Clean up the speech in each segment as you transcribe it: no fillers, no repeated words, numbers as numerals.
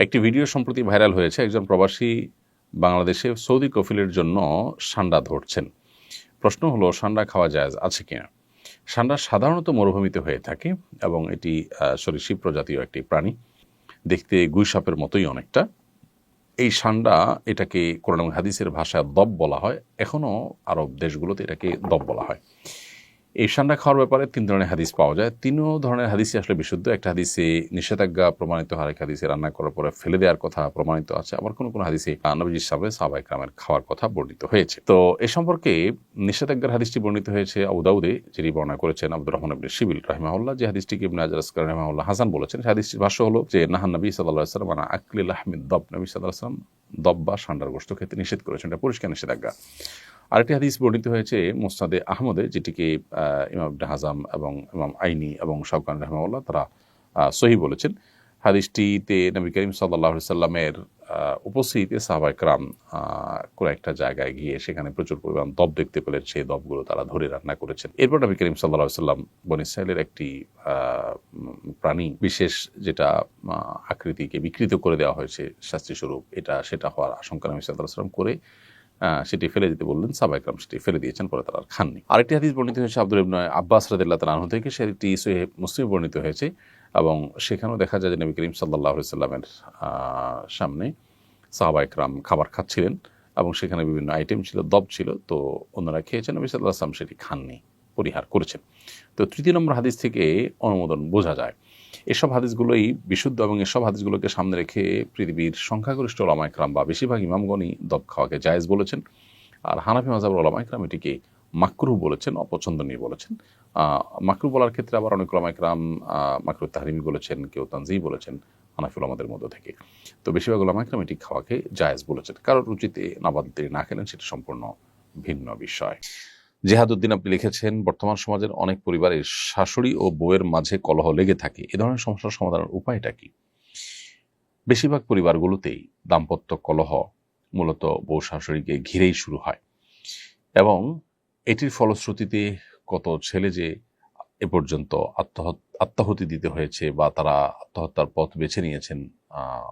একটি ভিডিও সম্প্রতি ভাইরাল হয়েছে। একজন প্রবাসী বাংলাদেশে সৌদি কফিলের জন্য সান্ডা ধরছেন। প্রশ্ন হলো, সান্ডা খাওয়া জায়েজ আছে কিনা? সান্ডা সাধারণত মরুভূমিতে হয়ে থাকে এবং এটি সরীসৃপ প্রজাতীয় একটি প্রাণী, দেখতে গুই সাপের মতোই অনেকটা। এই সান্ডা, এটাকে কোরআন এবং হাদিসের ভাষায় দব বলা হয়। এখনও আরব দেশগুলোতে এটাকে দব বলা হয়। এই সান্ডা খাওয়ার ব্যাপারে 3 ধরনের হাদিস পাওয়া যায়। 3 ধরনের হাদিসই আসলে বিশুদ্ধ। একটা হাদিসে নিষেধাজ্ঞা প্রমাণিত হয়, আরেক হাদিসে রান্না করার পরে ফেলে দেওয়ার কথা প্রমাণিত আছে, আবার কোনো কোনো হাদিসে নবীজির সামনে সাহাবায়ে কেরামের খাওয়ার কথা বর্ণিত হয়েছে। তো এ সম্পর্কে নিষেধাজ্ঞার হাদিসটি বর্ণিত হয়েছে আবু দাউদে, যিনি বর্ণনা করেছেন আব্দুর রহমান ইবনে শিবিল রাহিমাহুল্লাহ, যে হাদিসটিকে ইবনে হাজার আসকালানি রাহিমাহুল্লাহ হাসান বলেছেন। সেই হাদিসটির ভাষ্য হলো যে নাহান নবী সাল্লাল্লাহু আলাইহি ওয়াসাল্লাম আন আকলি লাহমিদ দব, নবী সাল্লাল্লাহু আলাইহি ওয়াসাল্লাম দব বা সান্ডার গোশত খেতে নিষেধ করেছেন। এটা পরিষ্কার নিষেধাজ্ঞা। আরেকটি হাদিস বর্ণিত হয়েছে মুসনাদে আহমদে, যেটিকে ইমাম ইবনে হাজাম এবং ইমাম আইনি এবং শাওকানি রাহিমাহুল্লাহ তারা সহিহ বলেছেন। হাদিসটিতে নবী করিম সাল্লাল্লাহু আলাইহি সাল্লামের উপস্থিতিতে সাহাবায়ে কেরাম কোনো একটা জায়গায় গিয়ে সেখানে প্রচুর পরিমাণ দব দেখতে পেলেন। সেই দবগুলো তারা ধরে রান্না করেছেন। এরপর নবী করিম সাল্লাল্লাহু আলাইহি সাল্লাম বনী ইসরাঈলের একটি প্রাণী বিশেষ, যেটা আকৃতিকে বিকৃত করে দেওয়া হয়েছে শাস্তিস্বরূপ, সেটা হওয়ার আশঙ্কা নবী সাল্লাল্লাহু আলাইহি সাল্লাম করে সেটি ফেলে দিতে বললেন। সাহাবায়ে কেরাম সেটি ফেলে দিয়েছেন, পরে তারা আর খাননি। আরেকটি হাদিস বর্ণিত হয়েছে আব্দুল ইবনে আব্বাস রাদিয়াল্লাহু তাআলা আনহু থেকে, সেটি সহিহ মুসলিমে বর্ণিত হয়েছে এবং সেখানেও দেখা যায় যে নবী করিম সাল্লাল্লাহু আলাইহি সাল্লামের সামনে সাহাবায়ে কেরাম খাবার খাচ্ছিলেন এবং সেখানে বিভিন্ন আইটেম ছিল, দব ছিল। তো অন্যরা খেয়েছেন, নবী সাল্লাল্লাহু আলাইহি সাল্লাম সেটি খাননি, পরিহার করেছেন। তো 3 নম্বর হাদিস থেকে অনুমোদন বোঝা যায়। এসব হাদিসগুলোই বিশুদ্ধ এবং এসব হাদিসগুলোকে সামনে রেখে পৃথিবীর সংখ্যাগরিষ্ঠ ওলামায়ে কেরাম বা বেশিরভাগ ইমামগণই দব খাওয়াকে জায়েজ বলেছেন। আর হানাফি মাযহাবের ওলামায়ে কেরাম এটিকে মাকরুহ বলেছেন, অপছন্দনীয় বলেছেন। মাকরুহ বলার ক্ষেত্রে আবার অনেক ওলামায়ে কেরাম মাকরুহ তাহরিমি বলেছেন, কেউ তানজিহ বলেছেন হানাফি ওলামাদের মধ্য থেকে। তো বেশিরভাগ ওলামায়ে কেরাম এটি খাওয়াকে জায়েজ বলেছেন। কারোর রুচিতে নাবাদ তিনি না খেলেন, সেটা সম্পূর্ণ ভিন্ন বিষয়। জেহাদউদ্দিন আপনি লিখেছেন, বর্তমান সমাজের অনেক পরিবারের শাশুড়ি ও বউয়ের মাঝে কলহ লেগে থাকে। এ ধরনের সমস্যার সমাধানের উপায়টা কি? বেশিরভাগ পরিবারগুলোতেই দাম্পত্য কলহ মূলত বউ শাশুড়িকে ঘিরেই শুরু হয় এবং এটির ফলশ্রুতিতে কত ছেলে যে এ পর্যন্ত আত্মাহুতি দিতে হয়েছে বা তারা আত্মহত্যার পথ বেছে নিয়েছেন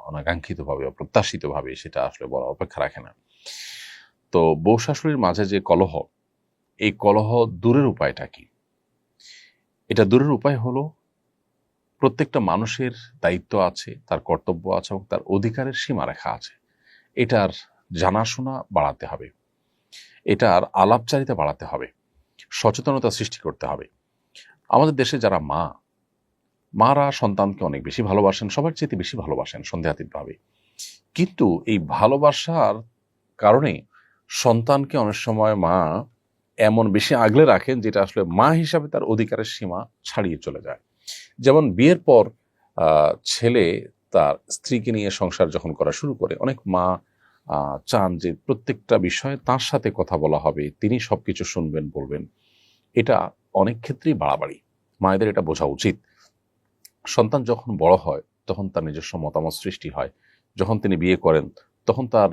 অনাকাঙ্ক্ষিতভাবে, অপ্রত্যাশিতভাবে, সেটা আসলে বড় অপেক্ষা রাখে না। তো বউ শাশুড়ির মাঝে যে কলহ, এই কলহ দূরের উপায়টা কি? এটা দূরের উপায় হলো, প্রত্যেকটা মানুষের দায়িত্ব আছে, তার কর্তব্য আছে এবং তার অধিকারের সীমারেখা আছে। এটার জানাশোনা বাড়াতে হবে, এটার আলাপচারিতা বাড়াতে হবে, সচেতনতা সৃষ্টি করতে হবে। আমাদের দেশে যারা মারা সন্তানকে অনেক বেশি ভালোবাসেন, সবার চেয়ে বেশি ভালোবাসেন সন্দেহাতীতভাবে। কিন্তু এই ভালোবাসার কারণে সন্তানকে অনেক সময় মা এমন বেশি আগলে রাখেন, যেটা আসলে মা হিসাবে তার অধিকারের সীমা ছাড়িয়ে চলে যায়। যেমন বিয়ের পর ছেলে তার স্ত্রীকে নিয়ে সংসার যখন করা শুরু করে, অনেক মা চান যে প্রত্যেকটা বিষয়ে তার সাথে কথা বলা হবে, তিনি সবকিছু শুনবেন, বলবেন। এটা অনেক ক্ষেত্রেই বাড়াবাড়ি। মায়েদের এটা বোঝা উচিত। সন্তান যখন বড় হয় তখন তার নিজস্ব মতামত সৃষ্টি হয়। যখন তিনি বিয়ে করেন তখন তার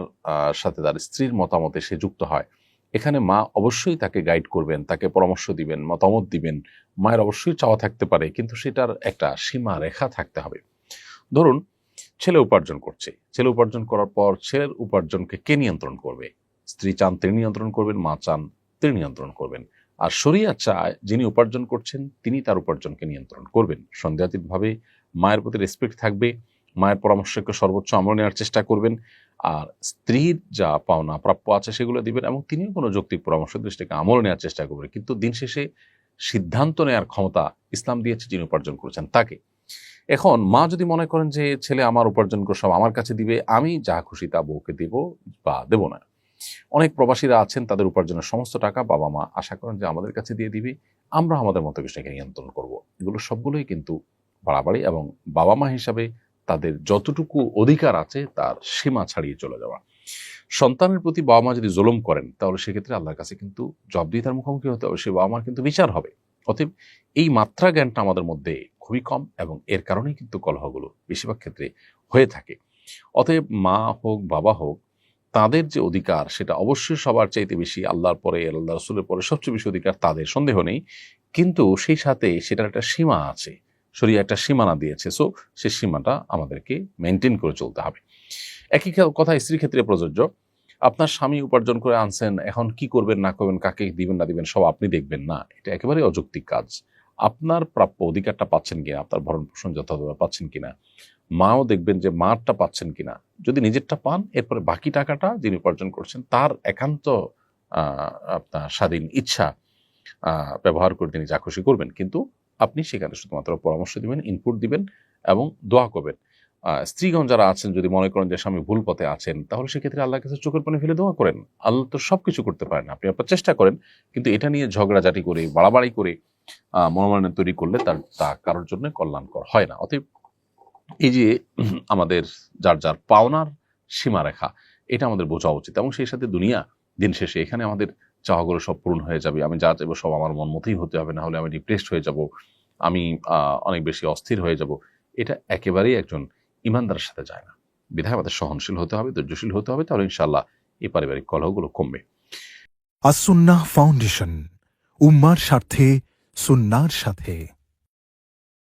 সাথে তার স্ত্রীর মতামতে সে যুক্ত হয়। এখানে মা অবশ্যই তাকে গাইড করবেন, তাকে পরামর্শ দিবেন, মতামত দিবেন। মায়ের অবশ্যই চাওয়া থাকতে পারে, কিন্তু সেটার একটা সীমা রেখা থাকতে হবে। ধরুন, ছেলে উপার্জন করছে, ছেলে উপার্জন করার পর ছেলের উপার্জনকে কে নিয়ন্ত্রণ করবে? স্ত্রী চান তিনি নিয়ন্ত্রণ করবেন, মা চান তিনি নিয়ন্ত্রণ করবেন। আর শরিয়া চায় যিনি উপার্জন করছেন তিনি তার উপার্জনকে নিয়ন্ত্রণ করবেন। সন্দেহাতীতভাবে মায়ের প্রতি রেসপেক্ট থাকবে, মায়ের পরামর্শকে সর্বোচ্চ আমল নেওয়ার চেষ্টা করবেন, আর স্ত্রীর যা পাওনা প্রাপ্য আছে সেগুলো দিবেন এবং তিনিও কোনো যৌক্তিক পরামর্শ দৃষ্টিকে আমল নেওয়ার চেষ্টা করবেন। কিন্তু দিন শেষে সিদ্ধান্ত নেওয়ার ক্ষমতা ইসলাম দিয়েছে যিনি উপার্জন করেছেন তাকে। এখন মা যদি মনে করেন যে ছেলে আমার উপার্জন করে সব আমার কাছে দিবে, আমি যা খুশি তা বউকে দেব বা দেব না। অনেক প্রবাসীরা আছেন, তাদের উপার্জনের সমস্ত টাকা বাবা মা আশা করেন যে আমাদের কাছে দিয়ে দিবে, আমরা আমাদের মতো কিছুকে নিয়ন্ত্রণ করব। এগুলো সবগুলোই কিন্তু বাড়াবাড়ি এবং বাবা মা হিসাবে তাদের যতটুকু অধিকার আছে তার সীমা ছাড়িয়ে চলে যাওয়া। সন্তানের প্রতি বাবা মা যদি জুলুম করেন তাহলে সেক্ষেত্রে আল্লাহর কাছে কিন্তু জবাবদিহিতার মুখোমুখি হতে হবে, সে বাবা মার কিন্তু বিচার হবে। অতএব এই মাত্রা জ্ঞানটা আমাদের মধ্যে খুবই কম এবং এর কারণেই কিন্তু কলহগুলো বেশিরভাগ ক্ষেত্রে হয়ে থাকে। অতএব মা হোক বাবা হোক, তাদের যে অধিকার সেটা অবশ্যই সবার চাইতে বেশি, আল্লাহর পরে আল্লাহ রাসূলের পরে সবচেয়ে বেশি অধিকার তাদের, সন্দেহ নেই। কিন্তু সেই সাথে সেটার একটা সীমা আছে। শরীয়ত একটা সীমানা দিয়েছে, সো সেই সীমাটা আমাদেরকে মেনটেন করে চলতে হবে। একই কথা স্ত্রীর ক্ষেত্রে প্রযোজ্য। আপনার স্বামী উপার্জন করে আনছেন, এখন কি করবেন না করবেন, কাকে দিবেন না দিবেন সব আপনি দেখবেন না, এটা একেবারে অযৌক্তিক কাজ। আপনার প্রাপ্য অধিকারটা পাচ্ছেন কিনা, আপনার ভরণ পোষণ যথাযথ পাচ্ছেন কিনা, মাও দেখবেন যে মারটা পাচ্ছেন কিনা। যদি নিজেরটা পান, এরপরে বাকি টাকাটা যিনি উপার্জন করছেন তার একান্ত আপনার স্বাধীন ইচ্ছা ব্যবহার করে তিনি যা খুশি করবেন, কিন্তু আপনি সেখানে শুধুমাত্র পরামর্শ দিবেন, ইনপুট দিবেন এবং দোয়া করবেন। স্ত্রীগণ যারা আছেন, যদি মনে করেন যে স্বামী ভুল পথে আছেন, তাহলে সেক্ষেত্রে আল্লাহর কাছে চোখের পানি ফেলে দোয়া করেন। আল্লাহ তো সবকিছু করতে পারেন, আপনি আপনার চেষ্টা করেন, কিন্তু এটা নিয়ে ঝগড়াঝাটি করে বাড়াবাড়ি করে মনোমালিন্য তৈরি করলে তা কারোর জন্য কল্যাণকর হয় না। অতএব এই যে আমাদের যার যার পাওনার সীমারেখা, এটা আমাদের বোঝা উচিত, এবং সেই সাথে দুনিয়া দিন শেষে এখানে আমাদের চাওয়াগুলো সব পূরণ হয়ে যাবে। আমি যা চাইবো সব আমার মন মতোই হতে হবে, না হলে আমি ডিপ্রেসড হয়ে যাব, আমি অনেক বেশি অস্থির হয়ে যাব। এটা একেবারেই একজন ইমানদারের সাথে যায় না। বিধায় আমাদের সহনশীল হতে হবে, ধৈর্যশীল হতে হবে, তাহলে ইনশাআল্লাহ এই পারিবারিক কলহগুলো কমবে। আসুন্নাহ ফাউন্ডেশন, উম্মার স্বার্থে সুন্নাহর সাথে।